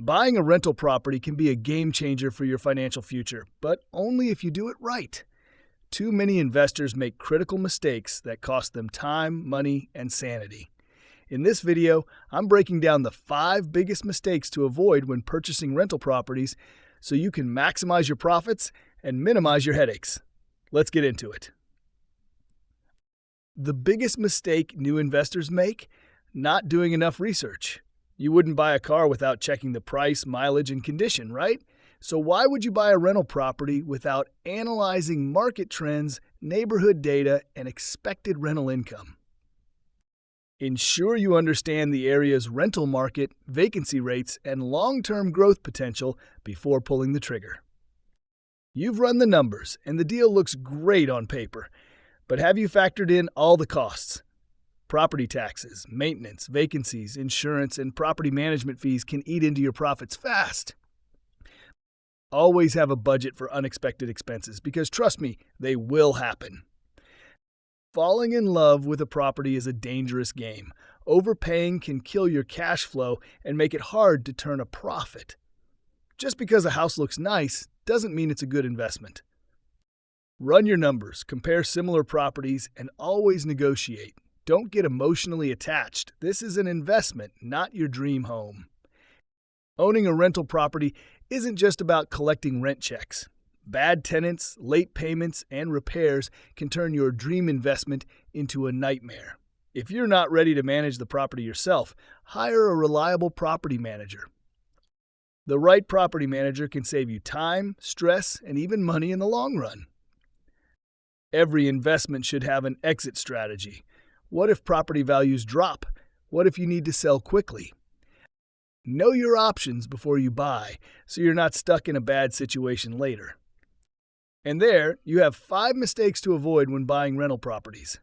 Buying a rental property can be a game changer for your financial future, but only if you do it right. Too many investors make critical mistakes that cost them time, money, and sanity. In this video, I'm breaking down the 5 biggest mistakes to avoid when purchasing rental properties so you can maximize your profits and minimize your headaches. Let's get into it. The biggest mistake new investors make? Not doing enough research. You wouldn't buy a car without checking the price, mileage, and condition, right? So why would you buy a rental property without analyzing market trends, neighborhood data, and expected rental income? Ensure you understand the area's rental market, vacancy rates, and long-term growth potential before pulling the trigger. You've run the numbers, and the deal looks great on paper. But have you factored in all the costs? Property taxes, maintenance, vacancies, insurance, and property management fees can eat into your profits fast. Always have a budget for unexpected expenses because, trust me, they will happen. Falling in love with a property is a dangerous game. Overpaying can kill your cash flow and make it hard to turn a profit. Just because a house looks nice doesn't mean it's a good investment. Run your numbers, compare similar properties, and always negotiate. Don't get emotionally attached. This is an investment, not your dream home. Owning a rental property isn't just about collecting rent checks. Bad tenants, late payments, and repairs can turn your dream investment into a nightmare. If you're not ready to manage the property yourself, hire a reliable property manager. The right property manager can save you time, stress, and even money in the long run. Every investment should have an exit strategy. What if property values drop? What if you need to sell quickly? Know your options before you buy, so you're not stuck in a bad situation later. And there, you have 5 mistakes to avoid when buying rental properties.